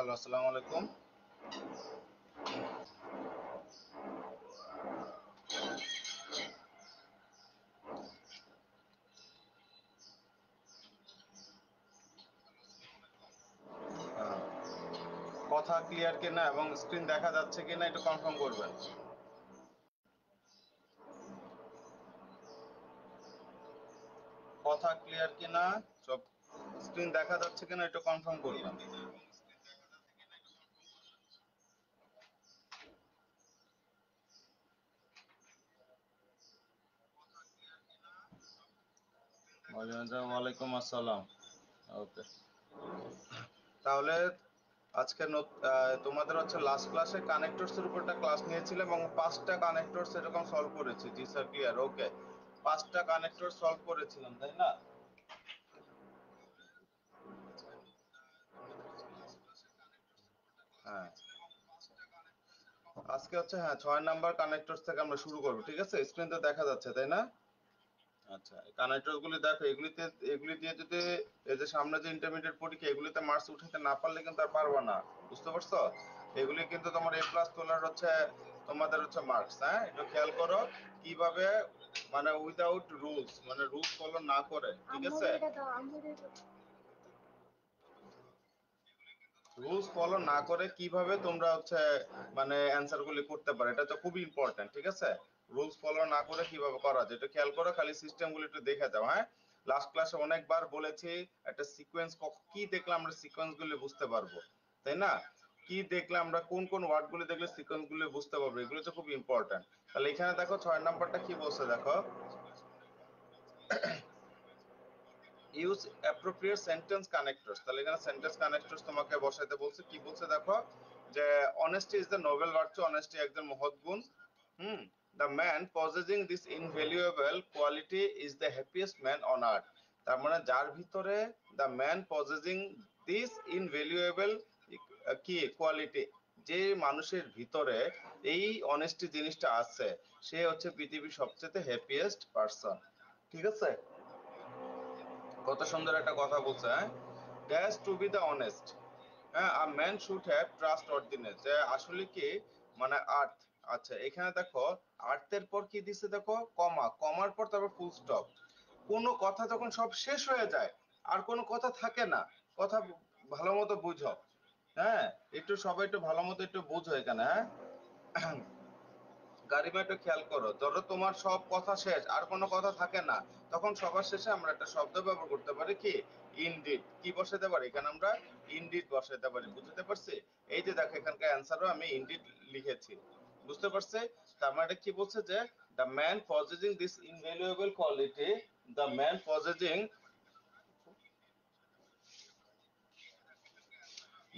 Hello, আসসালামু আলাইকুম। কথা ক্লিয়ার কিনা এবং স্ক্রিন দেখা যাচ্ছে কিনা একটু কনফার্ম করবেন। কথা ক্লিয়ার কিনা, সব স্ক্রিন দেখা যাচ্ছে কিনা একটু কনফার্ম করবেন। ওয়ালাইকুম আসসালাম। ওকে, তাহলে আজকে তোমাদের হচ্ছে লাস্ট ক্লাসে কানেক্টরস এর উপর একটা ক্লাস নিয়েছিলাম এবং 5টা কানেক্টরস এরকম সলভ করেছি। জি স্যার, ক্লিয়ার। ওকে, 5টা কানেক্টর সলভ করেছিলাম, তাই না? হ্যাঁ, আজকে হচ্ছে, হ্যাঁ, 6 নাম্বার কানেক্টরস থেকে আমরা শুরু করবো। ঠিক আছে, স্ক্রিন তো দেখা যাচ্ছে, তাই না? আচ্ছা, কানেক্টর গুলি দেখো, এগুলি দিয়ে যদি এই যে সামনে যে ইন্টারমিডিয়েট পরীক্ষা, এগুলিতে মার্কস উঠাতে না পারলে কিন্তু আর পারবা না। বুঝতে পারছো? এগুলি কিন্তু তোমার এ প্লাস তোলার হচ্ছে তোমাদের হচ্ছে মার্কস। হ্যাঁ, একটু খেয়াল করো কিভাবে, মানে উইদাউট রুলস, মানে রুলস ফলো না করে। ঠিক আছে, রুলস ফলো না করে কিভাবে তোমরা হচ্ছে মানে অ্যান্সার গুলি করতে পারো, এটা তো খুবই ইম্পর্টেন্ট। ঠিক আছে, রুলস ফলো না করে কিভাবে করা যায় এটা খেয়াল করো, খালি সিস্টেম গুলি একটু দেখে যাও। হ্যাঁ, লাস্ট ক্লাসে অনেকবার বলেছি একটা সিকোয়েন্স, কি দেখলে আমরা সিকোয়েন্স গুলি বুঝতে পারবো, তাই না? কি দেখলে আমরা কোন কোন ওয়ার্ড গুলি দেখলে সিকোয়েন্স গুলি বুঝতে পারবো, এগুলো তো খুব ইম্পর্টেন্ট। তাহলে এখানে দেখো 6 নাম্বারটা কি বলছে, দেখো, ইউজ অ্যাপ্রোপ্রিয়েট সেন্টেন্স কানেক্টরস। তাহলে এখানে সেন্টেন্স কানেক্টরস তোমাকে বসাইতে বলছে। কি বলছে দেখো, যে honesty is the noble virtue, honesty একজন মহৎ গুণ। Hmm, the man possessing this invaluable quality is the happiest man on earth. তার মানে যার ভিতরে, the man possessing this invaluable কি কোয়ালিটি, যে মানুষের ভিতরে এই অনেস্টি জিনিসটা আছে, সে হচ্ছে পৃথিবীর সবচেয়ে হ্যাপিয়েস্ট পারসন। ঠিক আছে, কত সুন্দর একটা কথা বলছে। হ্যাঁ, dash to be the honest. হ্যাঁ, a man should have trust ordinance, যে আসলে কি, মানে আর্থ। আচ্ছা, এখানে দেখো, আর্থের পর কি দিছে দেখো, কমা, কমার পর তারপর ফুল স্টপ। কোনো কথা যখন সব শেষ হয়ে যায়, আর কোনো কথা থাকে না। কথা ভালো মতো বুঝো। হ্যাঁ, একটু সবাই একটু ভালো মতো একটু বুঝো এখানে। হ্যাঁ, গারিমা একটু খেয়াল করো, ধরো তোমার সব কথা শেষ, আর কোনো কথা থাকে না, তখন সবার শেষে আমরা একটা শব্দ ব্যবহার করতে পারি, কি, ইনডিড। কি বসাতে পারি এখানে আমরা? ইনডিড বসাতে পারি। বুঝতে পারছি? এই যে দেখো, এখানকার অ্যান্সারও আমি ইনডিড লিখেছি। বুঝতে পারছি? তার মানে কি বলছে, যে the man possessing this invaluable quality, the man possessing,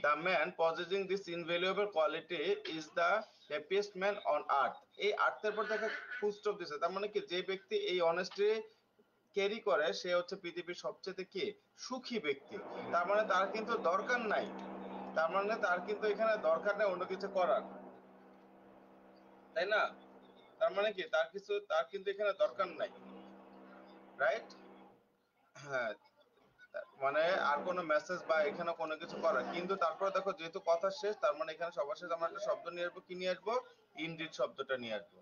the man possessing this invaluable quality is the happiest man on earth. এই আর্থের পর দেখো ফুল স্টপ দিছে, তার মানে কি, যে ব্যক্তি এই অনেস্টি ক্যারি করে সে হচ্ছে পৃথিবীর সবচেয়ে কি, সুখী ব্যক্তি। তার মানে তার কিন্তু দরকার নাই, তার মানে তার কিন্তু এখানে দরকার নেই অন্য কিছু করার, তাই না? তার মানে কি, তার কিন্তু এখানে দরকার নাই, রাইট? হ্যাঁ, মানে আর কোনো মেসেজ বা এখানে কোনো কিছু করার, কিন্তু তারপরে দেখো যেহেতু কথা শেষ, তার মানে এখানে সবার শেষ আমরা একটা শব্দ নিয়ে আসবো। কি নিয়ে আসবো? ইনডিড শব্দটা নিয়ে আসবো।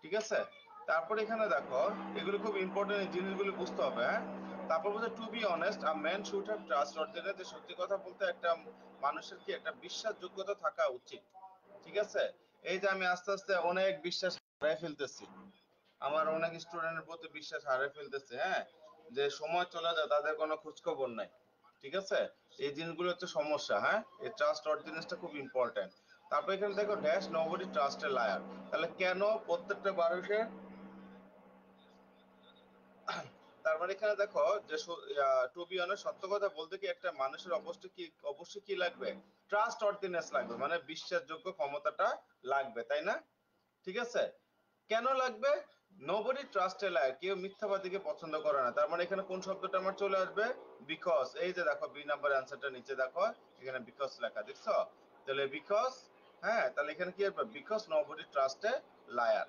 ঠিক আছে, তারপর এখানে দেখো, এগুলো খুব ইম্পর্টেন্ট, এই জিনিসগুলো বুঝতে হবে। হ্যাঁ, তারপর বলছে to be honest a man should have trust ordinate, যে সত্যি কথা বলতে একটা মানুষের কি একটা বিশ্বাসযোগ্যতা থাকা উচিত। ঠিক আছে, এই যে আমি আস্তে আস্তে অনেক বিশ্বাস হারিয়ে ফেলতেছি, আমার অনেক স্টুডেন্টের প্রতি বিশ্বাস হারিয়ে ফেলতেছে। হ্যাঁ, যে সময় চলে যায়, তাদের কোনো খোঁজ খবর নাই। ঠিক আছে, এই জিনিসগুলো হচ্ছে সমস্যা। হ্যাঁ, এই ট্রাস্ট অর্ডিনেন্সটা খুব ইম্পর্টেন্ট। তারপর এখানে দেখো dash nobody trust a liar. তাহলে কেন প্রত্যেকটা মানুষের, তার মানে এখানে দেখো যে টু বি অনেস্ট, সত্য কথা বলতে কি একটা মানুষের অবশ্যই কি লাগবে? ট্রাস্ট অর্ডিনেন্স লাগবে, মানে বিশ্বাসযোগ্য ক্ষমতাটা লাগবে, তাই না? ঠিক আছে, কেন লাগবে? নোবডি ট্রাস্ট এ লায়ার, কেউ মিথ্যাবাদীকে পছন্দ করে না। তার মানে এখানে কোন শব্দটা আমার চলে আসবে? বিকজ। এই যে দেখো বি নাম্বার অ্যান্সারটা নিচে দেখো, এখানে বিকজ লেখা, দেখছো? তাহলে বিকজ, হ্যাঁ, তাহলে এখানে কি আসবে? Because nobody trust a liar.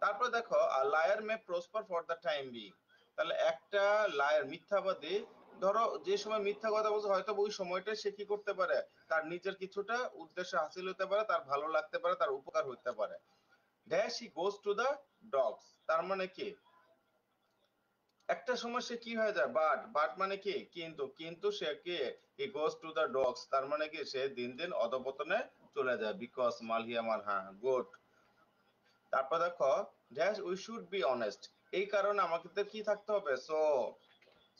তারপর দেখো, liar May prosper for the time being. তাহলে একটা লায়ার, মিথ্যাবাদী, ধরো যে সময় মিথ্যা কথা বলছে হয়তো ওই সময়টা সে কি করতে পারে, তার নিজের কিছুটা উদ্দেশ্য হাসিল হতে পারে, তার ভালো লাগতে পারে, তার উপকার হতে পারে। Dash he goes to the dogs, তার মানে কি একটা সময় সে কি হয়ে যায়, বাট বাট মানে কি কিন্তু, কিন্তু সে কি হি গোজ টু দা ডগস, তার মানে কি সে দিন দিন অধপতনে চলে যায়। বিকজ মালহিয়া মালহা গুড। তারপর দেখো dash we should be honest, এই কারণে আমাদের কি থাকতে হবে, সো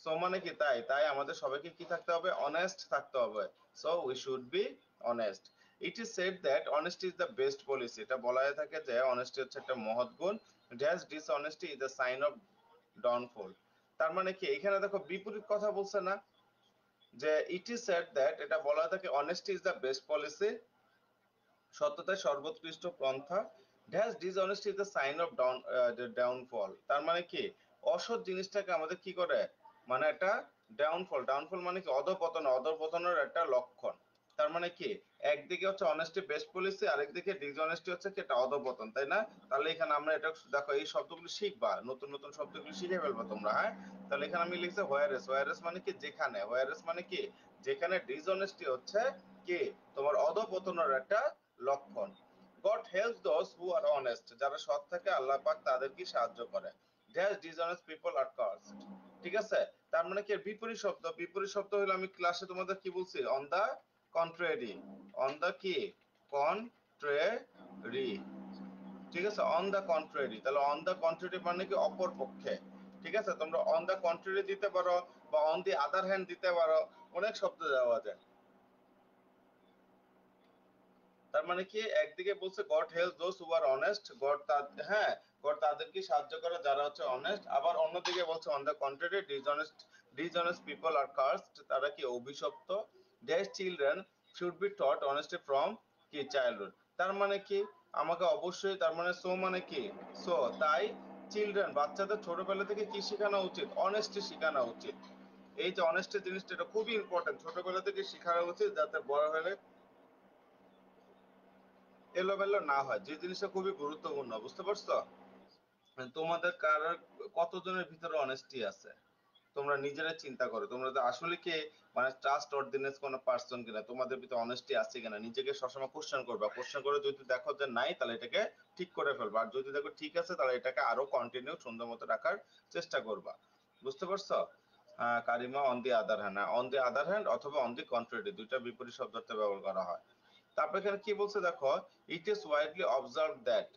সো মানে কি তাই, তাই আমাদের সবাইকে কি থাকতে হবে, অনেস্ট থাকতে হবে। So we should be honest. It is said that honesty is the best policy, এটা বলা হয়ে থাকে যে অনেস্টি হচ্ছে একটা মহৎ গুণ। Dash dishonesty is the sign of downfall, তার মানে কি এখানে দেখো বিপরীত কথা বলছে না, যে ইট ইজ সেড দ্যাট এটা বলা হয়ে থাকে honesty is the best policy, সত্যতাই সর্বোৎকৃষ্ট পন্থা। Dash dishonesty is the sign of downfall, তার মানে কি অসৎ জিনিসটাকে আমাদের কি করে, মানে একটা ডাউনফল, ডাউনফল মানে কি অধপতন, অধপতনের একটা লক্ষণ। তার মানে কি একদিকে হচ্ছে অনেস্টি বেস্ট পলিসি, আরেকদিকে ডিসঅনেস্টি হচ্ছে কি একটা অধপতন, তাই না? তাহলে এখানে আমরা এটা দেখো এই শব্দগুলো শিখবা, নতুন নতুন শব্দগুলো শিখে ফেলবা তোমরা, হ্যাঁ। তাহলে এখানে আমি লিখছি হোয়ারেস, হোয়ারেস মানে কি যেখানে, হোয়ারেস মানে কি যেখানে ডিসঅনেস্টি হচ্ছে কি তোমার অধপতনের একটা লক্ষণ। God helps those who are honest, যারা সৎ থাকে আল্লাহ পাক তাদেরকে সাহায্য করে। Dash dishonest people are cursed, ঠিক আছে। তার মানে কি বিপরীত শব্দ, বিপরীত শব্দ হলো আমি ক্লাসে তোমাদের কি বলছি, on the contrary, on the কি কন্ট্রারি, ঠিক আছে, অন দা কন্ট্রারি। তাহলে অন দা কন্ট্রারি মানে কি অপর পক্ষে, ঠিক আছে। তোমরা অন দা কন্ট্রারি দিতে পারো বা অন দি আদার হ্যান্ড দিতে পারো, অনেক শব্দ দেওয়া যায়। তার মানে কি একদিকে বলছে god help those who are honest, god হ্যাঁ গড তাদেরকে সাহায্য করে যারা হচ্ছে অনেস্ট, আবার অন্যদিকে বলছে on the contrary dishonest, dishonest people are cursed, তারা কি অভিশপ্ত। Their children should be taught honesty from কি চাইল্ডহুড, তার মানে কি আমাকে অবশ্যই, তার মানে সো মানে কি সো তাই চিলড্রেন বাচ্চাদের ছোটবেলা থেকে কি শেখানো উচিত, অনেস্টি শেখানো উচিত। এই যে অনেস্টি জিনিসটা এটা খুবই ইম্পর্টেন্ট, ছোটবেলা থেকে শেখানো উচিত যাতে বড় হলে এলোমেলো না হয়, যে জিনিসটা খুবই গুরুত্বপূর্ণ, বুঝতে পারছো? তোমাদের কারোর কতজনের ভিতরে অনেস্টি আছে, তোমরা নিজেরা চিন্তা করো, তোমরা তো আসলে কি মানে ট্রাস্ট অর্ডিনেন্স কোনো পার্সন কিনা, তোমাদের ভিতরে অনেস্টি আছে কিনা, নিজেকে সবসময় কোশ্চেন করবা, কোশ্চেন করে যদি দেখো যে নাই তাহলে এটাকে ঠিক করে ফেলবা, আর যদি দেখো ঠিক আছে তাহলে এটাকে আরো কন্টিনিউ সুন্দর মতো রাখার চেষ্টা করবা, বুঝতে পারছো? কারিমা on the other hand, on the other hand অথবা অন দি কন্ট্রারি, দুইটা বিপরীত শব্দতে ব্যবহার করা হয়। তারপর এখানে কি বলছে দেখো, ইট is widely observe that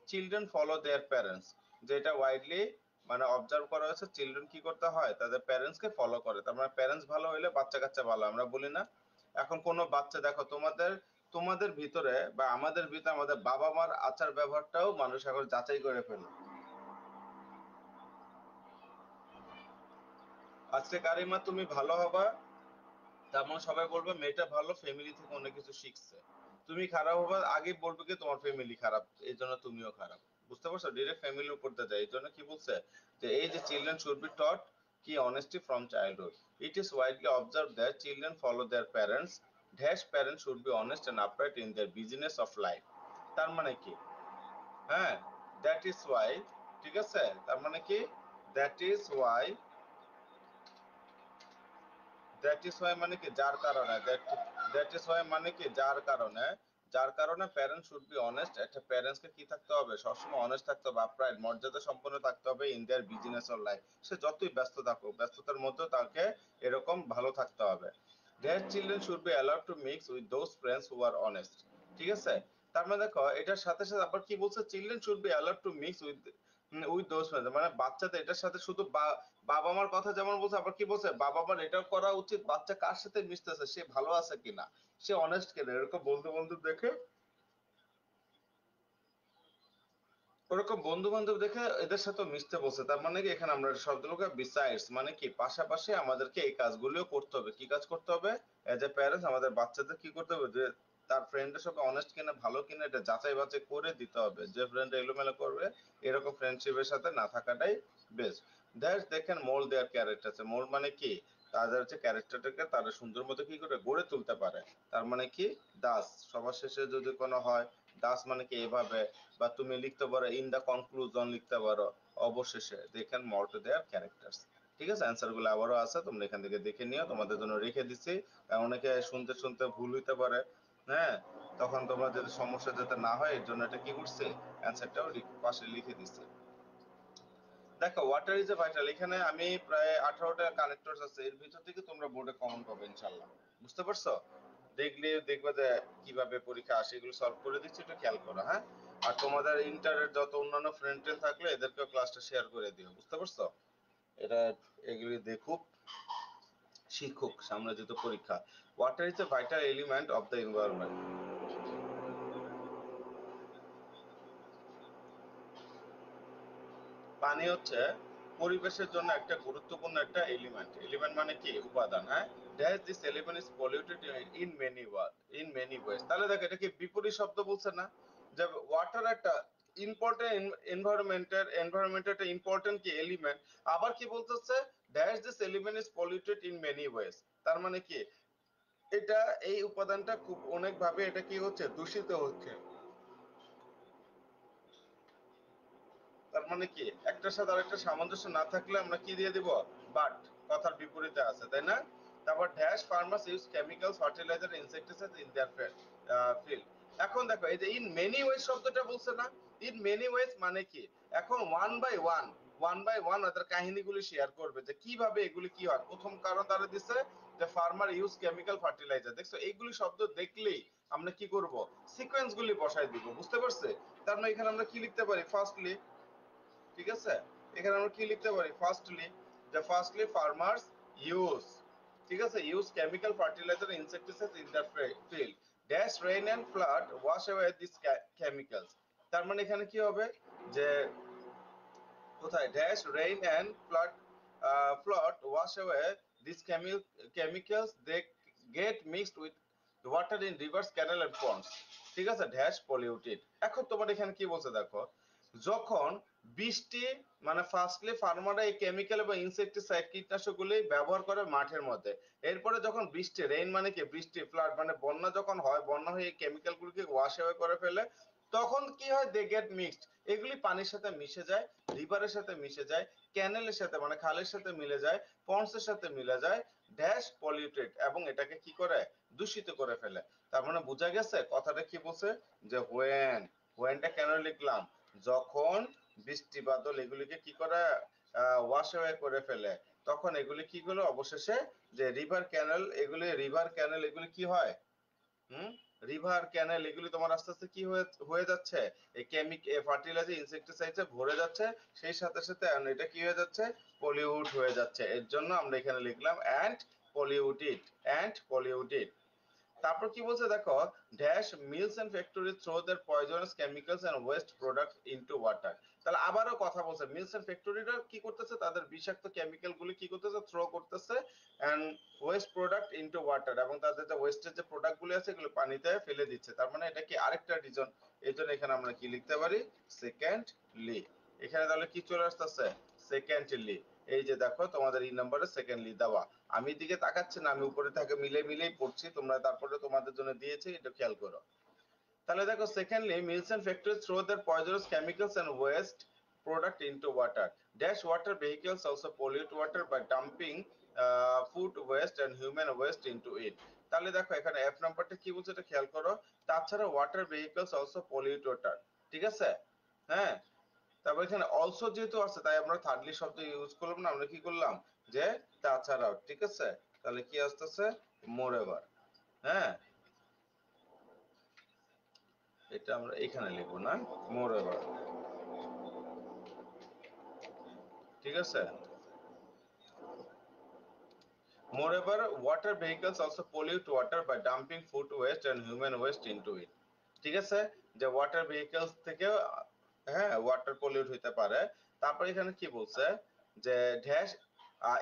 children follow their parents, যেটা ওয়াইডলি মানে অবজার্ভ করা হয়েছে, চিলড্রেন কি করতে হয় তাদের প্যারেন্টস কে ফলো করে, তার মানে প্যারেন্টস ভালো হইলে বাচ্চা কাচ্চা ভালো, আমরা বলি না? এখন কোনো বাচ্চা দেখো তোমাদের তোমাদের ভিতরে বা আমাদের ভিতরে আমাদের বাবা মার আচার ব্যবহারটাও মানুষ এখন যাচাই করে ফেলে। আজকে কারিমা তুমি ভালো হবা, তেমন সবাই বলবে মেয়েটা ভালো, ফ্যামিলি থেকে অনেক কিছু শিখছে। তুমি খারাপ হবার আগে বলবে কি তোমার ফ্যামিলি খারাপ, এই জন্য তুমিও খারাপ, বুঝতে পারছো? ডিরেক্ট ফ্যামিলির উপর দিয়ে যায়, এই জন্য কি বলছে যে এই যে চিলড্রেন শুড বি টট কি honesty from childhood, it is widely observe that children follow their parents, dash parents should be honest and upright in their business of life, তার মানে কি হ্যাঁ দ্যাট ইজ ওয়াই, ঠিক আছে, তার মানে কি that is Y, that is Y মানে কি যার কারণে, দ্যাট ইজ ওয়াই মানে কি যার কারণে, যার কারণে প্যারেন্টস শুড বি অনেস্ট, একটা প্যারেন্টস কে কি থাকতে হবে সবসময় অনেস্ট থাকতে হবে, আপরাইট মর্যাদা সম্পন্ন থাকতে হবে in their business or life, সে যতই ব্যস্ত থাকুক ব্যস্ততার মধ্যেও তাকে এরকম ভালো থাকতে হবে। দেয়ার children should be allowed to mix with those friends who are honest, ঠিক আছে। তার মানে দেখো এটার সাথে সাথে আবার কি বলছে, children should be allowed to mix with with those friends, মানে বাচ্চাদের এটার সাথে শুধু বাবা মার কথা যেমন বলছে, আবার কি বলছে বাবা মার এটাও করা উচিত বাচ্চা কার সাথে মিশতেছে, সে ভালো আছে কিনা, সে অনেস্ট কিনা, এরকম বন্ধু বান্ধব দেখে, ওরকম বন্ধু বান্ধব দেখে এদের সাথে মিশতে বলছে। তার মানে কি এখানে আমরা শব্দগুলো বিসাইডস মানে কি পাশাপাশি আমাদেরকে এই কাজগুলিও করতে হবে, কি কাজ করতে হবে, এজ এ প্যারেন্টস আমাদের বাচ্চাদের কি করতে হবে যে তার ফ্রেন্ডের সাথে অনেস্ট কিনা ভালো কিনা এটা যাচাই বাছাই করে দিতে হবে, যে ফ্রেন্ড এলোমেলো করবে এরকম ফ্রেন্ডশিপের সাথে না থাকাটাই best. That they can mould their character, mould মানে কি তাদের হচ্ছে ক্যারেক্টারটাকে তারা সুন্দর মতো কি করে গড়ে তুলতে পারে, তার মানে কি দাস সবার শেষে যদি কোনো হয়, দাস মানে কি এভাবে, বা তুমি লিখতে পারো ইন দা কনক্লুজন লিখতে পারো, অবশেষে they can mould their characters, ঠিক আছে, অ্যান্সার গুলো আবারও আছে, তোমরা এখান থেকে দেখে নিও, তোমাদের জন্য রেখে দিচ্ছি। অনেকে শুনতে শুনতে ভুল হইতে পারে, হ্যাঁ, তখন তোমরা যাতে সমস্যা যাতে না হয় এর জন্য এটা কি করছে, অ্যান্সারটাও পাশে লিখে দিচ্ছি। দেখো ওয়াটার ইজ এ ভাইটাল, এখানে আমি প্রায় 18টা কানেক্টরস আছে, এর ভিতর থেকে তোমরা বোর্ডে কমন পাবে ইনশাআল্লাহ। বুঝতে পারছো? দেখলে দেখবে যে কিভাবে পরীক্ষা আসে, এগুলো সলভ করে দিচ্ছি, একটু খেয়াল করো, হ্যাঁ। আর তোমাদের ইন্টারের যত অন্যান্য ফ্রেন্ড ট্রেন্ড থাকলে এদেরকেও ক্লাসটা শেয়ার করে দিও। বুঝতে পারছো? এটা এগুলি দেখুক, শিখুক, সামনে যেহেতু পরীক্ষা। Water is a vital element of the environment. পানি হচ্ছে পরিবেশের জন্য একটা গুরুত্বপূর্ণ একটা এলিমেন্ট। এলিমেন্ট মানে কি? উপাদান, হ্যাঁ। Dash this element is polluted in many ways. তাহলে দেখো এটা কি বিপরীত শব্দ বলছে না, যে ওয়াটার একটা ইম্পর্টেন্ট এনভায়রনমেন্টের একটা ইম্পর্টেন্ট কি এলিমেন্ট, আবার কি বলতেছে, dash this element is polluted in many ways. তার মানে কি এটা, এই উপাদানটা খুব অনেক ভাবে এটা কি হচ্ছে, দূষিত হচ্ছে। তার মানে কি একটার সাথে আরেকটা সামঞ্জস্য না থাকলে আমরা কি দিয়ে দিব, বাট, কথার বিপরীতে আছে, তাই না? তারপর dash farmers use chemicals fertilizer insecticide in their field. এখন দেখো এই যে ইন মেনি ওয়েজ শব্দটা বলছে না, ইন মেনি ওয়েজ মানে কি, এখন ওয়ান বাই ওয়ান ওদের কাহিনীগুলি শেয়ার করবে যে কিভাবে এগুলি কি হয়। প্রথম কারণ তারা দিচ্ছে যে ফার্মার ইউজ কেমিক্যাল ফার্টিলাইজার। দেখছো এইগুলি শব্দ দেখলেই আমরা কি করব, সিকোয়েন্স গুলি বসাই দিব। বুঝতে পারছে? তার মানে এখানে আমরা কি লিখতে পারি, ফার্স্টলি, ঠিক আছে, এখানে আমরা কি লিখতে পারি, ফার্স্টলি, যে ফার্স্টলি ফার্মার্স ইউজ, ঠিক আছে, use chemical fertilizer insecticide in the field, dash rain and flood wash away this chemicals. তার মানে এখানে কি হবে, যে কোথায়, dash rain and flood wash away this chemicals, they get mixed with water in rivers canal and ponds, ঠিক আছে, dash polluted. এখন তোমার এখানে কি বলছে দেখো, যখন বৃষ্টি, মানে ফার্স্টলি ফার্মাররা এই কেমিক্যাল এবং ইনসেক্টিসাইড কীটনাশকগুলি ব্যবহার করে মাঠের মধ্যে, এরপরে যখন বৃষ্টি, রেইন মানে কি বৃষ্টি, ফ্লাড মানে বন্যা যখন হয়, বন্যা হয়ে এই কেমিক্যালগুলিকে ওয়াশ অ্যাওয়ে করে ফেলে, তখন কি হয়, দে গেট মিক্সড, এগুলি পানির সাথে মিশে যায়, রিভারের সাথে মিশে যায়, ক্যানেলের সাথে মানে খালের সাথে মিলে যায়, পন্ডসের সাথে মিলে যায়, ড্যাশ পলিউটেড, এবং এটাকে কি করে, দূষিত করে ফেলে। তার মানে বোঝা গেছে কথাটা কি বলছে, যে হোয়েনটা কেন লিখলাম, যখন বৃষ্টি বাদল এগুলিকে কি করে, ওয়াশ অ্যাওয়ে করে ফেলে, তখন এগুলি কি হলো অবশেষে, যে রিভার ক্যানেল, এগুলি রিভার ক্যানেল এগুলি কি হয়, হুম, রিভার ক্যানেল এগুলি তোমার আস্তে আস্তে কি হয়ে হয়ে যাচ্ছে, এই ফার্টিলাইজার ইনসেক্টিসাইডে ভরে যাচ্ছে, সেই সাথে সাথে এটা কি হয়ে যাচ্ছে, পলিউট হয়ে যাচ্ছে। এর জন্য আমরা এখানে লিখলাম অ্যান্ড পলিউটেড। তারপর কি বলছে দেখো, dash mills and factory throw their poisonous chemicals and waste product into water. তাহলে আবারও কথা বলছে, মিলস এন্ড ফ্যাক্টরিরা কি করতেছে, তাদের বিষাক্ত কেমিক্যাল গুলি কি করতেছে, থ্রো করতেছে and waste product into water, এবং তাদের যে ওয়েস্টের যে প্রোডাক্ট গুলি আছে এগুলো পানিতে ফেলে দিচ্ছে। তার মানে এটা কি আরেকটা রিজন। এই জন্য এখানে আমরা কি লিখতে পারি, সেকেন্ডলি। এখানে তাহলে কি চলে আসতেছে, সেকেন্ডলি। এই যে দেখো তোমাদের এই নম্বরে সেকেন্ডলি দেওয়া, আমি দিকে তাকাচ্ছি না, আমি উপরে থাকে মিলেই পড়ছি, তোমরা তারপরে তোমাদের জন্য দিয়েছি, এটা খেয়াল করো। তাহলে দেখো secondly mills and factory throw their poisonous chemicals and waste product into water, dash water vehicles also pollute water by dumping food waste and human waste into it. তাহলে দেখো এখানে এফ নাম্বারটা কি বলছে এটা খেয়াল করো, তাছাড়া water vehicles also pollute water, ঠিক আছে, হ্যাঁ। তারপর এখানে অলসো যেহেতু আছে তাই আমরা থার্ডলি শব্দ ইউজ করলাম না, আমরা কি করলাম, যে তাছাড়াও, ঠিক আছে। তাহলে কি আসতেছে, মোর এভার, হ্যাঁ, এটা আমরা এখানে লিখবো না, মোর এভার, ঠিক আছে। Moreover, water vehicles also pollute water by dumping food waste and human waste into it. ঠিক আছে, যে ওয়াটার ভেহিকলস থেকে, হ্যাঁ, ওয়াটার পলিউট হইতে পারে। তারপর এখানে কি বলছে, যে ড্যাশ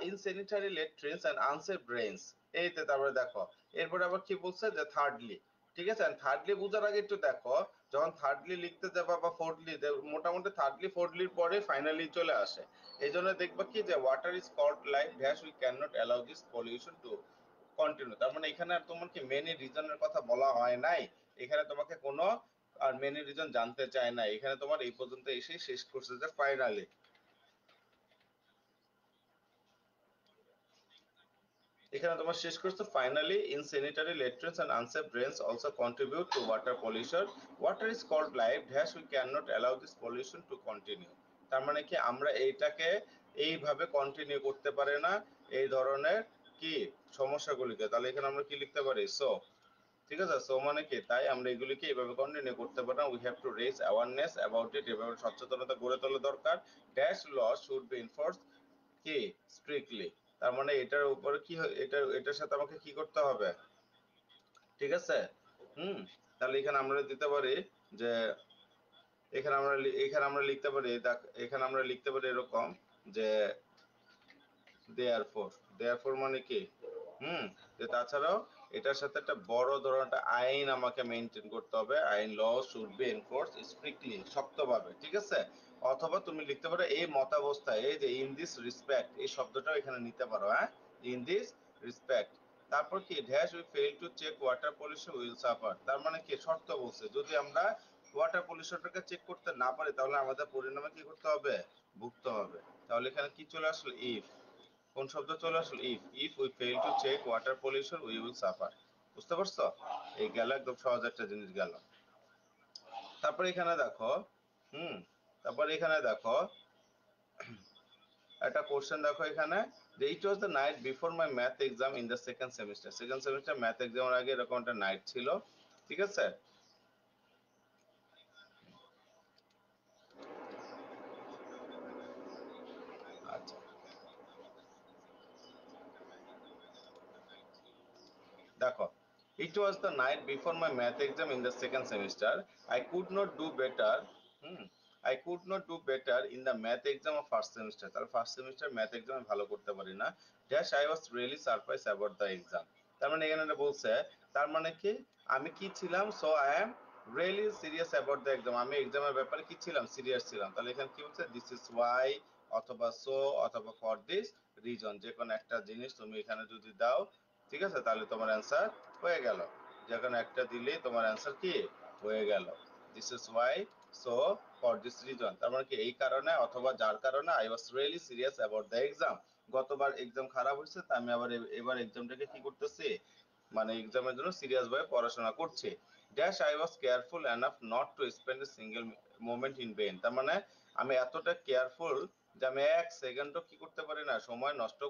ইনস্যানিটারি লেট্রিনস এন্ড আনসেফ ড্রেনস, এইতে তারপরে দেখো, এরপরে আবার কি বলছে, যে থার্ডলি, ঠিক আছে। থার্ডলি বুঝার আগে একটু দেখো, যখন থার্ডলি লিখতে যাবা বা ফোর্থলি, মোটামুটি থার্ডলি ফোর্থলির পরে ফাইনালি চলে আসে। এই জন্য দেখবা কি, যে water is called life dash we can not allow this pollution to continue. তার মানে এখানে আর তোমার কি মেনি রিজনের কথা বলা হয় নাই, এখানে তোমাকে কোনো আর মেনি রিজন জানতে চায় না, এখানে তোমার এই পর্যন্ত এসে শেষ করছে যে ফাইনালি। এখানে তোমার শেষ করছো finally insanitary latrines and unsafe drains also contribute to water pollution water is called life dash we can not allow this pollution to continue. তার মানে কি আমরা এইটাকে এইভাবে কন্টিনিউ করতে পারি না এই ধরনের কি সমস্যাগুলিকে। তাহলে এখানে আমরা কি লিখতে পারি সো, ঠিক আছে, সো মানে কি তাই আমরা এগুলিকে এইভাবে কন্টিনিউ করতে পারি না, we have to raise awareness about it, এভাবে সচেতনতা গড়ে তোলা দরকার। Dash law should be enforce কি স্ট্রিক্টলি। তার মানে এটার উপরে কি এটার সাথে আমাকে কি করতে হবে, ঠিক আছে। হুম, তাহলে এখানে আমরা দিতে পারি যে এখানে আমরা লিখতে পারি এখানে আমরা লিখতে পারি এরকম যে দেয়ারফর, দেয়ারফর মানে কি হুম, যে তাছাড়াও এটার সাথে একটা বড় ধরনের একটা আইন আমাকে মেনটেন করতে হবে, আইন ল শুড বি এনফোর্স স্ট্রিক্টলি, শক্তভাবে, ঠিক আছে। অথবা তুমি লিখতে পারো এই মতাবস্থায়, এই যে ইন দিস রেসপেক্ট এই শব্দটাও এখানে নিতে পারো, হ্যাঁ, ইন দিস রেসপেক্ট। তারপর কি dash we fail to check water pollution will suffer. তার মানে কি শর্ত বলছে যদি আমরা ওয়াটার পলিউশনটাকে চেক করতে না পারি তাহলে আমাদের পরিণামে কি করতে হবে, ভুগতে হবে। তাহলে এখানে কি চলে আসলো, ইফ, কোন শব্দ চলে আসলো, if we fail to check water pollution we will suffer. বুঝতে পারছো, এই গেল একদম সহজ একটা জিনিস গেল। তারপরে এখানে দেখো, হুম, তারপরে এখানে দেখো একটা কোশ্চেন দেখো এখানে যে it was the night before my math exam in the second semester math এক্সামের আগে এরকম একটা নাইট ছিল, ঠিক আছে। আচ্ছা দেখো, it was the night before my math exam in the second semester. I could not do better. Hmm, I could not do better in the math exam of first semester. তাহলে first semester math এক্সামে ভালো করতে পারি না। Dash I was really surprised about the exam. তার মানে এখানে এটা বলছে, তার মানে কি আমি কি ছিলাম, so I am really serious about the exam, আমি এক্সামের ব্যাপারে কি ছিলাম, সিরিয়াস ছিলাম। তাহলে এখানে কি বলছে, দিস ইজ ওয়াই অথবা সো অথবা ফর দিস রিজন, যে কোনো একটা জিনিস তুমি এখানে যদি দাও, ঠিক আছে, তাহলে তোমার অ্যান্সার হয়ে গেল। যেখানে একটা দিলেই তোমার অ্যান্সার কি হয়ে গেল, this is Y, so for this reason. তার মানে কি এই কারণে অথবা যার কারণে I was really serious about the exam. গতবার এক্সাম খারাপ হয়েছে তাই আমি আবার এবার এক্সামটাকে কি করতেছি, মানে এক্সামের জন্য সিরিয়াস ভাবে পড়াশোনা করছি। Dash I was careful enough not to spend a single moment in vain. তার মানে আমি এতটা কেয়ারফুল যে আমি এক সেকেন্ডও কি করতে পারি না, সময় নষ্ট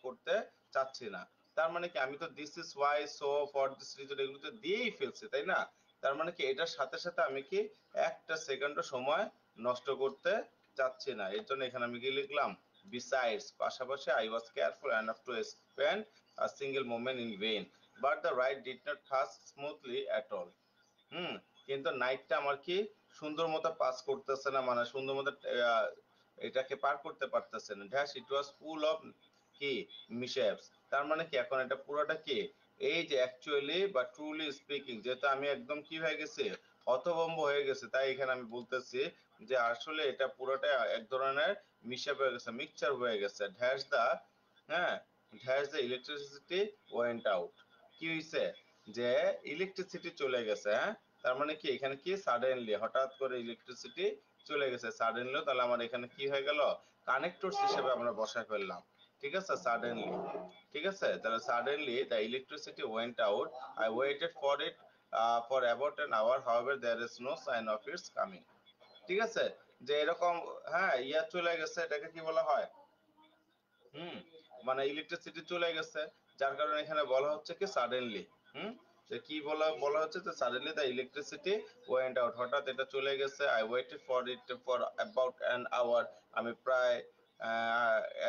করতে চাচ্ছি না। তার মানে কি আমি তো this is Y, so for this reason এগুলো তো দিয়েই ফেলছি, তাই না। তার মানে কি এটার সাথে সাথে আমি কি একটা সেকেন্ডও সময় নষ্ট করতে চাচ্ছি না, এর জন্য এখানে আমি কি লিখলাম, বিসাইডস, পাশাপাশি I was careful enough to spend a single moment in vain but the ride did not pass smoothly at all. Hmm, কিন্তু নাইটটা আমার কি সুন্দর মতো পাস করতেছে না, মানে সুন্দর মতো এটাকে পার করতে পারতেছে না। Dash it was full of কি মিসহ্যাপস। তার মানে কি এখন এটা পুরোটা কি এই যে অ্যাকচুয়ালি বা ট্রুলি স্পিকিং, যেটা আমি একদম কি হয়ে গেছে, হতভম্ব হয়ে গেছে, তাই এখানে আমি বলতেছি যে আসলে এটা পুরোটা এক ধরনের মিশাপ হয়ে গেছে, মিক্সচার হয়ে গেছে। ড্যাশ দা, হ্যাঁ, dash the electricity went out. কি হইছে, যে ইলেকট্রিসিটি চলে গেছে, হ্যাঁ। তার মানে কি এখানে কি সাডেনলি হঠাৎ করে ইলেকট্রিসিটি চলে গেছে, সাডেনলি, তাহলে আমার এখানে কি হয়ে গেল, কানেক্টরস হিসেবে আমরা বসায় ফেললাম, ঠিক আছে, সাডেনলি, ঠিক আছে। তাহলে suddenly the electricity went out, I waited for it for about an hour, however there is no sign of its coming, ঠিক আছে। যে এরকম, হ্যাঁ, ইয়া চলে গেছে, এটাকে কি বলা হয়, হুম, মানে ইলেকট্রিসিটি চলে গেছে, যার কারণে এখানে বলা হচ্ছে কি সাডেনলি, হুম, যে কি বলা বলা হচ্ছে যে suddenly the electricity went out, হঠাৎ এটা চলে গেছে। I waited for it for about an hour, আমি প্রায়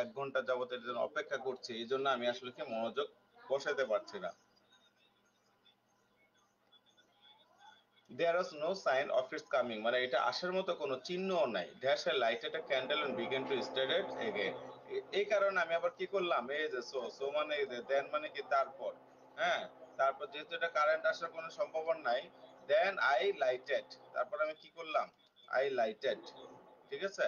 1 ঘন্টা যাবত এর জন্য অপেক্ষা করছি, এই জন্য আমি আসলে কি মনোযোগ বসাতে পারছি না। There was no sign of its coming, মানে এটা আসার মতো কোনো চিহ্নও নাই। Dash a lighted a candle and begin to star it again. এই কারণে আমি আবার কি করলাম, এই যে সো, সো মানে এই যে দেন মানে কি তারপর, হ্যাঁ, তারপর যেহেতু এটা কারেন্ট আসার কোনো সম্ভাবনা নাই, দেন আই লাইটেড, তারপর আমি কি করলাম, আই লাইটেড, ঠিক আছে,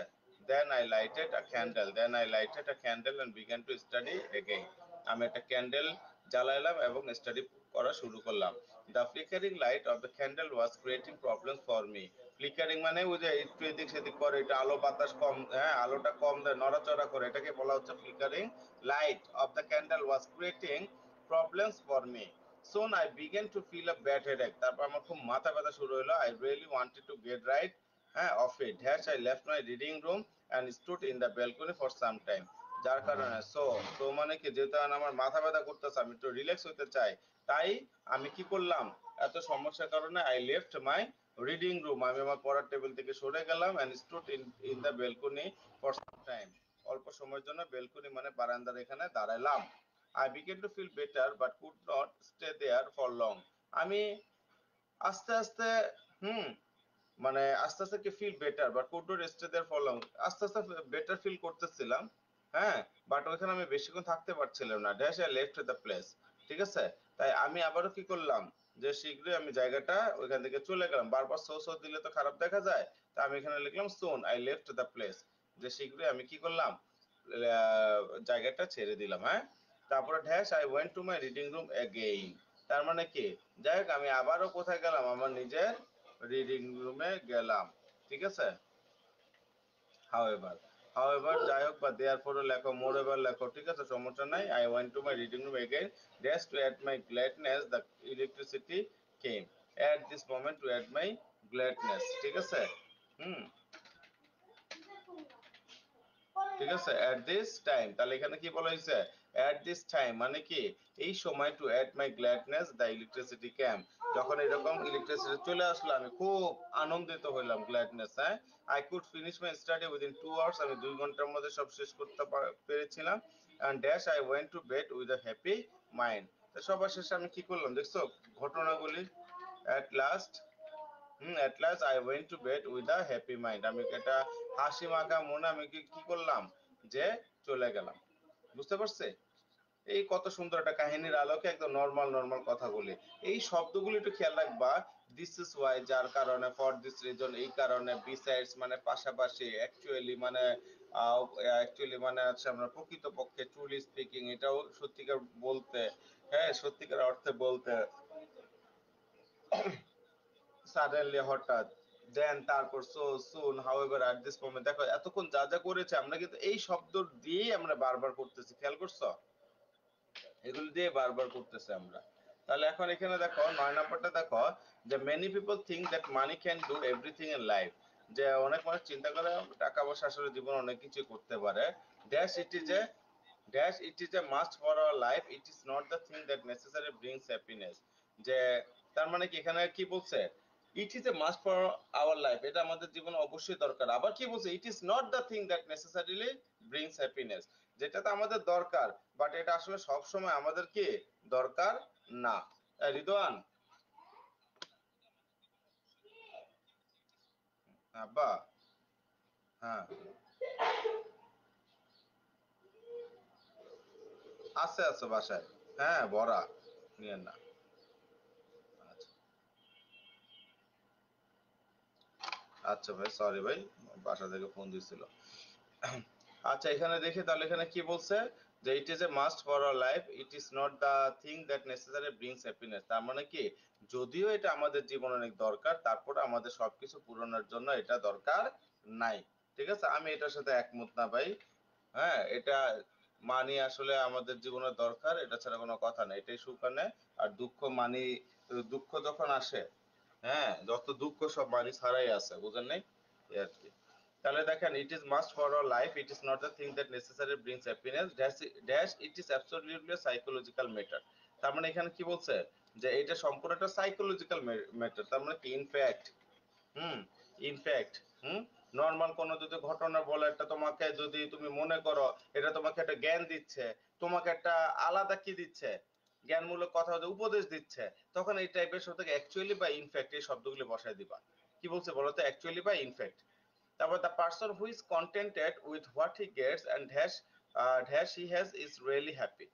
then I lighted a candle and begin to study again. আমি একটা ক্যান্ডেল জ্বালাইলাম এবং স্টাডি করা শুরু করলাম। The flickering light of the candle was creating problems for me, flickering মানে ওই যে একটু এদিক সেদিক করে, এটা আলো বাতাস কম, হ্যাঁ আলোটা কম দেয়, নড়াচড়া করে, এটাকে বলা হচ্ছে flickering light of the candle was creating problems for me. Soon I began to feel a bad headache. তারপর আমার খুব মাথা ব্যথা শুরু হলো। I really wanted to get right of it. Dash I left my reading room and stood in the balcony for some time. যার কারণে so মানে কি, যেহেতু আমার মাথা ব্যথা করতেছে, আমি একটু রিল্যাক্স হতে চাই, তাই আমি কি করলাম, এত সমস্যার কারণে I left my reading room, আমি আমার পড়ার টেবিল থেকে সরে গেলাম, and stood in the balcony for some time, অল্প সময়ের জন্য বেলকনি মানে বারান্দার এখানে দাঁড়ালাম। I began to feel better but could not stay there for long. আমি আস্তে আস্তে হুম মানে আস্তে আস্তে কি feel better but could not stay there for long, আস্তে আস্তে বেটার ফিল করতেছিলাম, হ্যাঁ বাট ওইখানে আমি বেশিক্ষণ থাকতে পারছিলাম না। Dash I left the place, ঠিক আছে, তাই আমি আবারও কি করলাম, যে শীঘ্রই আমি জায়গাটা ওইখান থেকে চলে গেলাম। বারবার সো সো দিলে তো খারাপ দেখা যায়, তা আমি এখানে লিখলাম soon I left the place, যে শীঘ্রই আমি কি করলাম, জায়গাটা ছেড়ে দিলাম। হ্যাঁ, তারপরে dash I went to my reading room again, তার মানে কি, যাই হোক আমি আবারও কোথায় গেলাম, আমার নিজের রিডিং রুমে গেলাম, ঠিক আছে। হাউএভার, হাউএভার যাই হোক, বা দেয়ারফরও লেখো, মোরএভার লেখো, ঠিক আছে, সমস্যা নাই। I went to my reading room again dash to add my gladness the electricity came at this moment to add my gladness, ঠিক আছে। হুম, ঠিক আছে, এট দিস টাইম, তাহলে এখানে কি বলা হয়েছে, এট দিস টাইম মানে কি, এই সময়, to add my gladness the electricity came, যখন এরকম ইলেকট্রিসিটি চলে আসলো আমি খুব আনন্দিত হইলাম, গ্ল্যাডনেস, হ্যাঁ। I could finish my study within 2 hours, আমি 2 ঘন্টার মধ্যে সব শেষ করতে পেরেছিলাম। And dash I went to bed with a happy mind, তো সবার শেষে আমি কি করলাম দেখছো ঘটনাগুলি, at last at last I went to bed with a happy mind, আমি একটা হাসি মাখা মনে আমি কি করলাম, যে চলে গেলাম। বুঝতে পারছে, এই কত সুন্দর একটা কাহিনীর আলোকে একদম নরমাল নরমাল কথা বলি। এই শব্দগুলি একটু খেয়াল রাখবা। দিস ইজ ওয়াই, যার কারণে, ফর দিস রিজন এই কারণে, বিসাইডস মানে পাশাপাশি, অ্যাকচুয়ালি মানে হচ্ছে আমরা প্রকৃতপক্ষে, ট্রুলি স্পিকিং এটাও সত্যিকার বলতে, হ্যাঁ সত্যিকার অর্থে বলতে, সাডেনলি হঠাৎ, দেন তারপর so soon, however, at this moment, দেখো এতক্ষণ যা যা করেছে আমরা কিন্তু এই শব্দ দিয়েই আমরা বারবার করতেছি, খেয়াল করছো, এগুলো দিয়ে বারবার করতেছি আমরা। তাহলে এখন এখানে দেখো 9 নম্বরটা দেখো, যে many people think that money can do everything in life, যে অনেক মানুষ চিন্তা করে টাকা পয়সা আসলে জীবন অনেক কিছু করতে পারে। Dash it is a must for our life, it is not the thing that necessary brings happiness, যে তার মানে কি এখানে কি বলছে, ইট is a must for our life, এটা আমাদের জীবনে অবশ্যই দরকার। আবার কি বলছে, ইট is not the thing that necessarily brings happiness, যেটা তো আমাদের দরকার, বাট এটা আসলে সব সময় আমাদের কি দরকার না। রিদওয়ান, আব্বা, হ্যাঁ আছে আছে বাসায়, হ্যাঁ ভরা, নিয়ে না। আচ্ছা আচ্ছা ভাই, সরি ভাই, বাসা থেকে ফোন দিছিল। আচ্ছা এখানে দেখি, তাহলে এখানে কি বলছে, যে it is a must for our life, it is not the thing that necessary brings happiness, তার মানে কি, যদিও এটা আমাদের জীবনে অনেক দরকার, তারপর আমাদের সবকিছু পূরণের জন্য এটা দরকার নাই, ঠিক আছে, আমি এটার সাথে একমত না ভাই। হ্যাঁ, এটা মানি আসলে আমাদের জীবনে দরকার, এটা ছাড়া কোনো কথা নেই, এটাই সুখ আনে। আর দুঃখ মানি, দুঃখ যখন আসে, হ্যাঁ যত দুঃখ সব মানি ছাড়াই আছে, বুঝেন নাই, এই আর কি। তাহলে দেখেন, it is must for our life, it is not the thing that necessary brings happiness, dash it is absolutely psychological matter, তার মানে এখানে কি বলছে, যে এটা সম্পূর্ণ একটা সাইকোলজিক্যাল ম্যাটার, তার মানে কি, ইনফ্যাক্ট, হুম, ইনফ্যাক্ট, হুম, নর্মাল কোনো যদি ঘটনা বলে, একটা তোমাকে যদি তুমি মনে করো এটা তোমাকে একটা জ্ঞান দিচ্ছে, তোমাকে একটা আলাদা কি দিচ্ছে, জ্ঞানমূলক কথা হচ্ছে, উপদেশ দিচ্ছে, তখন এই টাইপের শব্দ অ্যাকচুয়ালি বা ইনফ্যাক্ট এই শব্দগুলি বসায় দিবা। কি বলছে বলো তো, অ্যাকচুয়ালি বা ইনফ্যাক্ট। তারপর the person who is contented with what he gets and dash he has is really happy,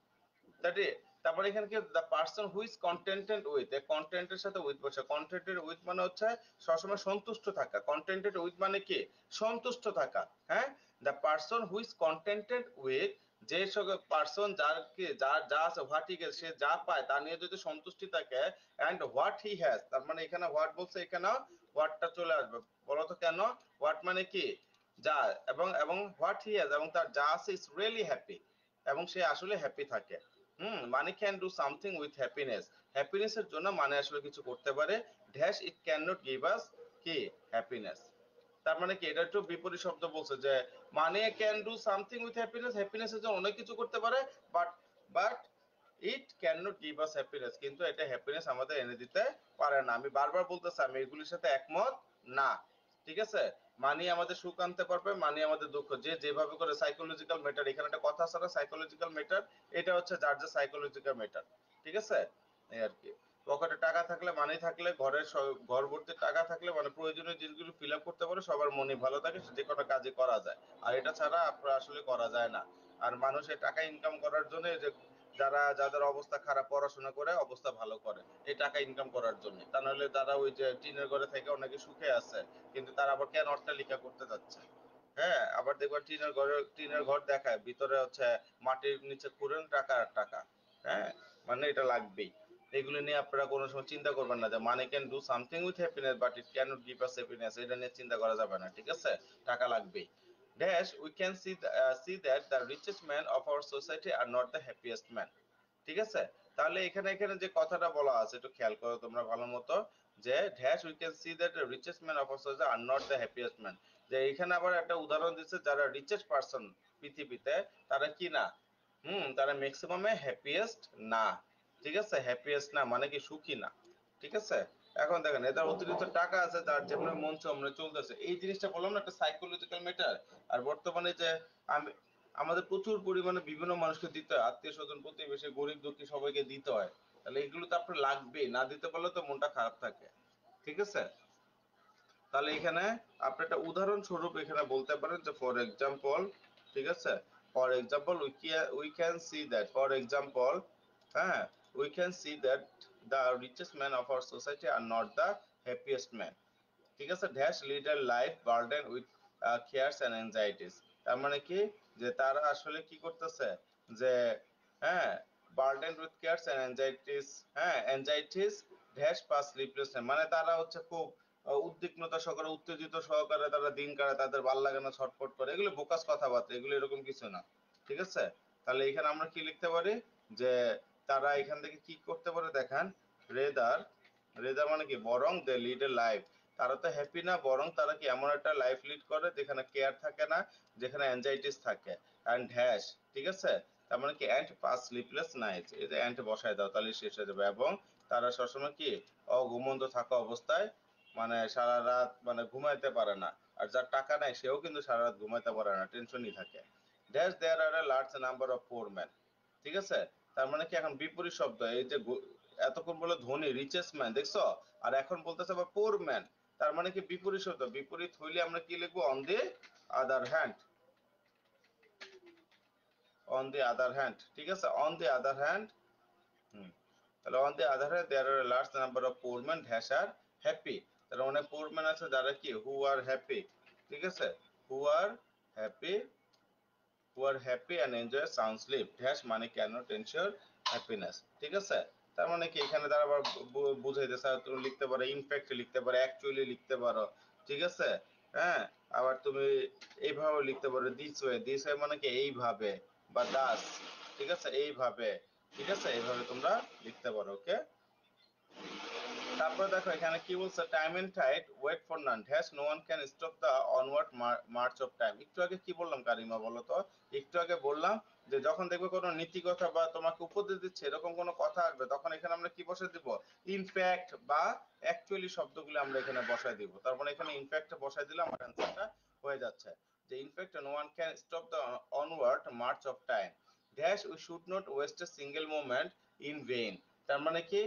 that, তারপরে এখানে কি, the person who is contented with, কন্টেন্টের সাথে উইথ বসে, কন্টেন্টেড উইথ মানে হচ্ছে সবসময় সন্তুষ্ট থাকা, কন্টেন্টেড উইথ মানে কি, সন্তুষ্ট থাকা, হ্যাঁ। The person who is contented with যে সকল পার্সন যার কি যার যা আছে হোয়াট হি সে যা পায় তা নিয়ে যদি সন্তুষ্টি থাকে অ্যান্ড হোয়াট হি হ্যাজ, তার মানে এখানে হোয়াট বলছে, এখানে হোয়াটটা চলে আসবে। বলতো কেন? হোয়াট মানে কি যা, এবং এবং হোয়াট হি হ্যাজ এবং তার যা আছে ইজ রিয়েলি হ্যাপি, এবং সে আসলে হ্যাপি থাকে। Money can do something with happiness, হ্যাপিনেসের জন্য মানে আসলে কিছু করতে পারে। Dash it can not give us কি হ্যাপিনেস, তার মানে কি এটা একটু বিপরীত শব্দ বলছে যে money can do something with happiness, হ্যাপিনেসের জন্য অনেক কিছু করতে পারে, but but it can not give us happiness, কিন্তু এটা হ্যাপিনেস আমাদের এনে দিতে পারে না। আমি বারবার বলতেছি আমি এগুলির সাথে একমত না, ঠিক আছে? মানি আমাদের সুখ আনতে পারবে, মানি আমাদের দুঃখ, যে যেভাবে করে সাইকোলজিক্যাল ম্যাটার, এখানে একটা কথা আছে না সাইকোলজিক্যাল ম্যাটার, এটা হচ্ছে যার যে সাইকোলজিক্যাল ম্যাটার, ঠিক আছে? এই আর কি। পকেটে টাকা থাকলে, মানি থাকলে, ঘর ভর্তি টাকা থাকলে মানে প্রয়োজনীয় জিনিসগুলো ফিল আপ করতে পারে, সবার মনই ভালো থাকে, যে কোনো কাজে করা যায়। আর এটা ছাড়া আপনার আসলে করা যায় না। আর মানুষের টাকা ইনকাম করার জন্য যে যাদের অবস্থা খারাপ পড়াশোনা করে অবস্থা ভালো করে এই টাকা ইনকাম করার জন্য, তা নাহলে তারা ওই যে টিনের ঘরে থেকে অনেকে সুখে আছে, কিন্তু তারা আবার কেন অট্টালিকা করতে যাচ্ছে? হ্যাঁ, আবার দেখবেন টিনের ঘর দেখায় ভিতরে হচ্ছে মাটির নিচে খুঁড়েন টাকা আর টাকা। হ্যাঁ, মানে এটা লাগবেই। এগুলো নিয়ে আপনারা কোনো সময় চিন্তা করবেন না যে মানি can do something with happiness but it can not give us happiness, এটা নিয়ে চিন্তা করা যাবে না, ঠিক আছে? টাকা লাগবেই। Dash we can see that the richest man of our society are not the happiest man, ঠিক আছে? তাহলে এখানে এখানে যে কথাটা বলা আছে একটু খেয়াল করো তোমরা ভালো মতো, যে dash we can see that the richest man of our society are not the happiest man, যে এখানে আবার একটা উদাহরণ দিচ্ছে যারা রিচেস্ট পারসন পৃথিবীতে তারা কি না, তারা ম্যাক্সিমামে হ্যাপিয়েস্ট না, ঠিক আছে? হ্যাপিয়েস্ট না মানে কি সুখী না, ঠিক আছে? এখন দেখেন এদের অতিরিক্ত টাকা আছে, যার যেমন মন চমনে চলতেছে, এই জিনিসটা বললাম না একটা সাইকোলজিক্যাল ম্যাটার। আর বর্তমানে যে আমি আমাদের প্রচুর পরিমাণে বিভিন্ন মানুষকে দিতে হয়, আত্মীয় স্বজন প্রতিবেশী গরিব দুঃখী সবাইকে দিতে হয়, তাহলে এগুলো তো আপনার লাগবেই, না দিতে পারলে তো মনটা খারাপ থাকে, ঠিক আছে? তাহলে এখানে আপনি একটা উদাহরণস্বরূপ এখানে বলতে পারেন যে ফর এক্সাম্পল, ঠিক আছে? For example we can see that, for example, হ্যাঁ, we can see that the richest man of our society are not the happiest man, ঠিক আছে? Dash leader life burden with cares and anxieties, তার মানে কি যে তারা আসলে কি করতেছে যে, হ্যাঁ, বার্ডেন উইথ কেয়ারস এন্ড এনজাইটিস, হ্যাঁ, এনজাইটিস ড্যাশ পাস স্লিপলেস, মানে তারা হচ্ছে খুব উদ্বিগ্নতা সহকারে উত্তেজিত সহকারে তারা দিন কাটায়, তাদের ভাল লাগে না, ছটফট করে, এগুলো বোকাস কথাবার্তা, এগুলো এরকম কিছু না, ঠিক আছে? তাহলে এখানে আমরা কি লিখতে পারি যে তারা এখান থেকে কি করতে পারে দেখেন, রেদার, রেদার মানে কি বরং দে লিড এ লাইফ, তারা তো হ্যাপি না, বরং তারা কি এমন একটা লাইফ লিড করে যেখানে কেয়ার থাকে না, যেখানে অ্যাংজাইটিস থাকে, অ্যান্ড হ্যাশ, ঠিক আছে? তার মানে কি অ্যান্ড পাস স্লিপলেস নাইটস, এই যে অ্যান্ড বসায় দাও তাহলে শেষ হয়ে যাবে, এবং তারা সবসময় কি অঘুমন্ত থাকা অবস্থায় মানে সারা রাত মানে ঘুমাইতে পারে না। আর যার টাকা নাই সেও কিন্তু সারা রাত ঘুমাইতে পারে না, টেনশনই থাকে। Dash there are a large number of poor man, ঠিক আছে? তার মানে কি এখন বিপরীত শব্দ, এই যে এতক্ষণ বলে ধনী রিচেস্ট ম্যান দেখছো, আর এখন বলতেছে আবার পোর ম্যান, তার মানে কি বিপরীত শব্দ, বিপরীত হইলে আমরা কি লিখবো on the other hand, on the other hand, ঠিক আছে? On the other hand, hmm, তাহলে on the other hand there are large number of poor man dash are happy, তাহলে অনেক পোর ম্যান আছে যারা কি হু আর হ্যাপি, ঠিক আছে? হু আর happy, who are happy and enjoy sound sleep dash মানে cannot ensure happiness, ঠিক আছে? তার মানে কি এখানে তারা আবার বুঝাইতেছে, তুমি লিখতে পারো ইনফ্যাক্ট, লিখতে পারো অ্যাকচুয়ালি, লিখতে পারো, ঠিক আছে? হ্যাঁ, আবার তুমি এইভাবে লিখতে পারো দিস ওয়ে মানে কি এইভাবে, বা দাস, ঠিক আছে? এইভাবে, ঠিক আছে? এইভাবে তোমরা লিখতে পারো, ওকে? তারপরে দেখো এখানে কি বলছে, time and tide wait for none has no one can stop the onward march of time. একটু আগে কি বললাম কারিমা বলো তো? একটু আগে বললাম যে যখন দেখবে কোনো নীতি কথা বা তোমাকে উপদেশ দিচ্ছে এরকম কোনো কথা আসবে, তখন এখানে আমরা কি বসে দিব, ইনফ্যাক্ট বা অ্যাকচুয়ালি শব্দগুলো আমরা এখানে বসায় দিব। তার মানে এখানে ইনফ্যাক্ট বসায় দিলে আমার অ্যান্সারটা হয়ে যাচ্ছে, যে in fact no one can stop the onward march of time dash we should not waste a single moment in vain, তার মানে কি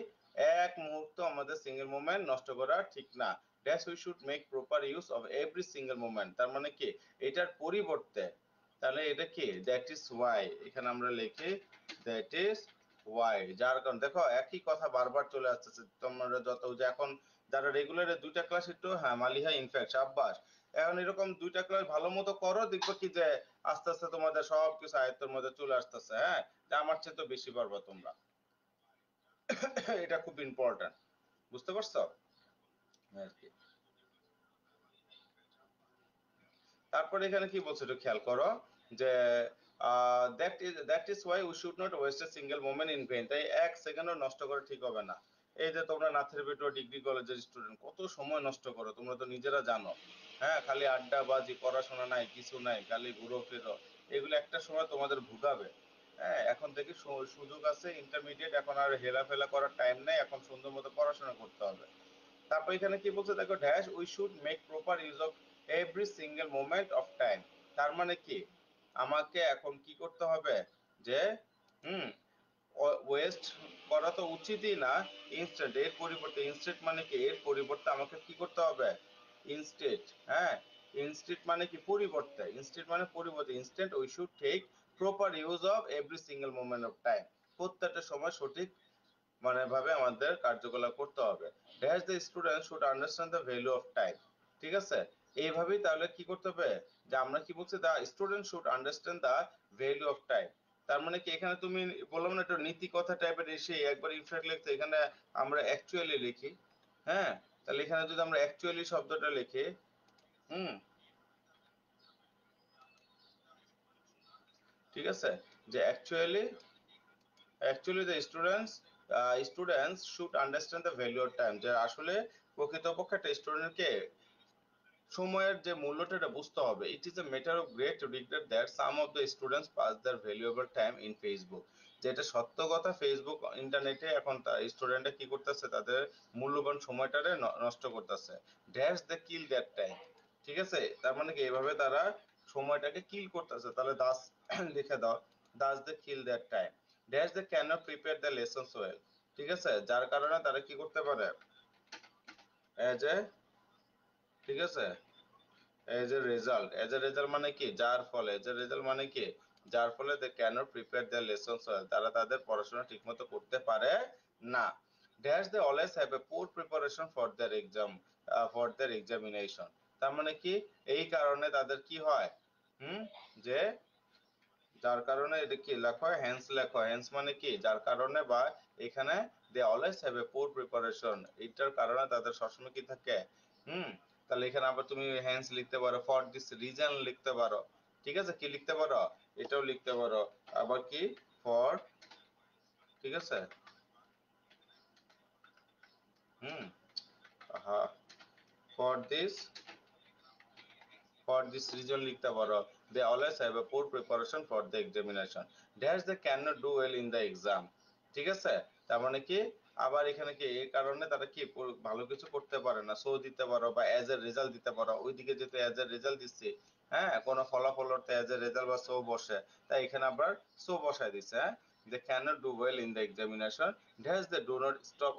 এক মুহূর্ত আমাদের সিঙ্গেল মোমেন্ট নষ্ট করা ঠিক না। Dash we should make proper use of every single moment, তার মানে কি এটার পরিবর্তে, তাহলে এটা কি দ্যাট ইজ ওয়াই, এখানে আমরা লিখি দ্যাট ইজ ওয়াই, যার কারণ দেখো একই কথা বারবার চলে আসতেছে, তোমরা যত যে এখন যারা রেগুলারে দুইটা ক্লাস একটু, হ্যাঁ মালিহা ইনফ্যাক্ট সাব্বাস, এখন এরকম 2টা ক্লাস ভালো মতো করো, দেখবো কি যে আস্তে আস্তে তোমাদের সবকিছু আয়ত্তের মধ্যে চলে আসতেছে। হ্যাঁ, যে আমার চেয়ে তো বেশি পারবা তোমরা। এটা খুব ইম্পর্টেন্ট, বুঝতে পারছো আর কি। তারপরে এখানে কি বলছে একটু খেয়াল করো যে that is why we should not waste a single moment in vein. তাই এক সেকেন্ডও নষ্ট করে ঠিক হবে না। এই যে তোমরা নাথের ভিতর ডিগ্রি কলেজের স্টুডেন্ট কত সময় নষ্ট করো তোমরা তো নিজেরা জানো। হ্যাঁ, খালি আড্ডাবাজি, পড়াশোনা নাই, কিছু নাই, খালি ঘুরো ফিরো। এগুলো একটা সময় তোমাদের ভুগাবে। হ্যাঁ, এখন থেকে সুযোগ আছে, ইন্টারমিডিয়েট, এখন আর হেলাফেলা করার টাইম নেই, এখন সুন্দর মতো পড়াশোনা করতে হবে। তারপর এখানে কি বলছে দেখো, dash we should make proper use of every single moment of time. তার মানে কি আমাকে এখন কি করতে হবে যে হুম ওয়েস্ট করা তো উচিতই না। ইনস্ট্যান্ট এর পরিবর্তে, ইনস্ট্যান্ট মানে কি এর পরিবর্তে আমাকে কি করতে হবে, ইনস্টেড। হ্যাঁ, ইনস্টেড মানে কি পরিবর্তে, ইনস্টেড মানে পরিবর্তে, instant we should take proper use of every single moment of time. প্রত্যেকটা সময় সঠিক মানে ভাবে আমাদের কার্যকলাপ করতে হবে। Dash the student should understand the value of time. ঠিক আছে, এইভাবেই তাহলে কি করতে হবে যে আমরা কি বলছি, the student should understand the value of time. তার মানে কি এখানে তুমি বললাম না একটা নীতি কথা টাইপের এসে একবার ইনফ্যাক্ট লিখতে, এখানে আমরা অ্যাকচুয়ালি লিখি। হ্যাঁ, তাহলে এখানে যদি আমরা অ্যাকচুয়ালি শব্দটা লিখি, হুম, ঠিক আছে, যে actually the students should understand the value of time. যে আসলে প্রকৃতপক্ষে একটা স্টুডেন্টকে সময়ের যে মূল্যটা এটা বুঝতে হবে। ইট is a matter of great regret that some of the students pass there valuable time in Facebook. যেটা সত্য কথা, ফেসবুক ইন্টারনেটে এখন স্টুডেন্টরা কি করতেছে, তাদের মূল্যবান সময়টারে নষ্ট করতেছে। Dash they kill that time. ঠিক আছে, তার মানে কি এইভাবে তারা সময়টাকে কিল করতেছে। তাহলে দাস লিখে দাও, thus they kill that time. Dash they can not prepare the lessons well. ঠিক আছে, যার কারণে তারা কি করতে পারে, এজ এ, ঠিক আছে, এজ এ রেজাল্ট মানে কি যার ফলে, এজ এ রেজাল্ট মানে কি যার ফলে they can't prepare their lessons well, তারা তাদের পড়াশোনা ঠিকমতো করতে পারে না। Dash they always have a poor preparation for their exam, for their examination. তার মানে কি এই কারণে তাদের কি হয়, হুম, যে যার কারণে এটা কি লেখা হয়, হ্যান্স লেখা হয়। হ্যান্স মানে কি যার কারণে, বা এখানে দে always have a poor preparation, এটার কারণে তাদের সবসময় কি থাকে, হুম। তাহলে এখানে আবার তুমি হ্যান্স লিখতে পারো, ফর দিস রিজন লিখতে পারো। ঠিক আছে, কি লিখতে পারো, এটাও লিখতে পারো। আবার কি ফর, ঠিক আছে, হুম, হ্যাঁ, for this, for this reason লিখতে পারো। They always have a poor preparation for the examination. Dash they can not do well in the exam. ঠিক আছে, তার মানে কি আবার এখানে কি এই কারণে তারা কি ভালো কিছু করতে পারে না, সো দিতে পারো, বা এজ এ রেজাল্ট দিতে পারো। ওইদিকে যেহেতু এজ এ রেজাল্ট দিচ্ছি, হ্যাঁ, কোনো ফলাফল অর্থে এজ এ রেজাল্ট বা সো বসে, তাই এখানে আবার সো বসায় দিচ্ছে। হ্যাঁ, they can not do well in the examination. Dash they do not stop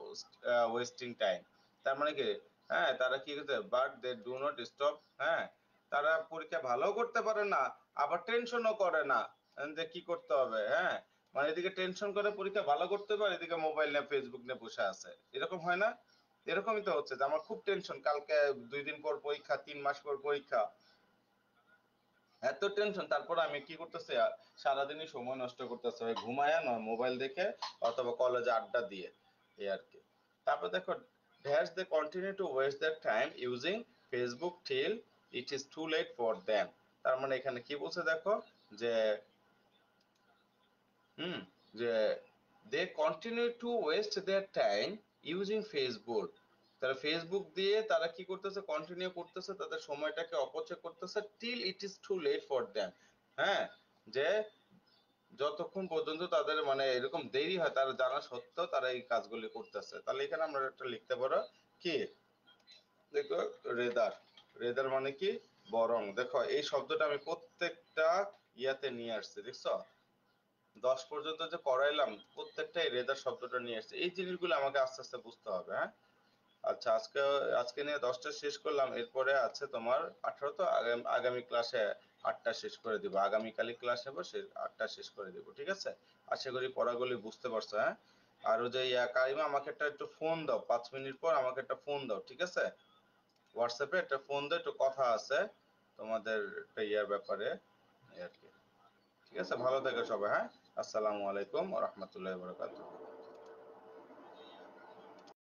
wasting time. তার মানে কি, হ্যাঁ, তারা কি করতে, but they do not stop, হ্যাঁ, তারা পরীক্ষা ভালো করতে পারে না, আবার টেনশনও করে না যে কি করতে হবে। হ্যাঁ, মানে এদিকে টেনশন করে পরীক্ষা ভালো করতে পারে, এদিকে মোবাইল নিয়ে ফেসবুক নিয়ে বসে আছে। এরকম হয় না? এরকমই তো হচ্ছে যে আমার খুব টেনশন, কালকে 2 দিন পর পরীক্ষা, 3 মাস পর পরীক্ষা, এত টেনশন, তারপর আমি কি করতেছি, সারাদিনই সময় নষ্ট করতেছে, হয় ঘুমায়া নয় মোবাইল দেখে, অথবা কলেজে আড্ডা দিয়ে, এই আর কি। তারপর দেখো, dash they continue to waste their time using Facebook till it is too late for them. তার মানে এখানে কি বলছে দেখো, যে হুম, যে they continue to waste their time using Facebook. তারা ফেসবুক দিয়ে তারা কি করতেছে, কন্টিনিউ করতেছে তাদের সময়টাকে অপচয় করতেছে, till it is too late for them. হ্যাঁ, যে যতক্ষণ পর্যন্ত তাদের মানে এরকম দেরি হয়, তারা জানা সত্ত্বেও তারা এই কাজগুলি করতেছে। তাহলে এখানে আমরা একটা লিখতে পারো কি, দেখো, রেদার। রেদার মানে কি বরং। দেখো এই শব্দটা আমি প্রত্যেকটা ইয়াতে নিয়ে আসছি, দেখছো, 10 পর্যন্ত যে করাইলাম প্রত্যেকটাই রেদার শব্দটা নিয়ে আসছে। এই জিনিসগুলো আমাকে আস্তে আস্তে বুঝতে হবে। হ্যাঁ, আচ্ছা, আজকে নিয়ে 10টা শেষ করলাম, এরপরে আছে তোমার 18, তো আগামী ক্লাসে 8টা শেষ করে দিব। আগামীকালই ক্লাস নেবো, সে 8টা শেষ করে দিব। ঠিক আছে, আশা করি পড়াগুলি বুঝতে পারছো। হ্যাঁ, আর ওই যে কারিমা, আমাকে একটু ফোন দাও, 5 মিনিট পর আমাকে একটা ফোন দাও, ঠিক আছে। হোয়াটসঅ্যাপে একটা ফোন দিয়ে একটু কথা আছে তোমাদের একটা ইয়ার ব্যাপারে, এই আর কি। ঠিক আছে, ভালো থেকো সবাই, হ্যাঁ। আসসালামু আলাইকুম ওয়া রাহমাতুল্লাহি ওয়া বারাকাতুহু।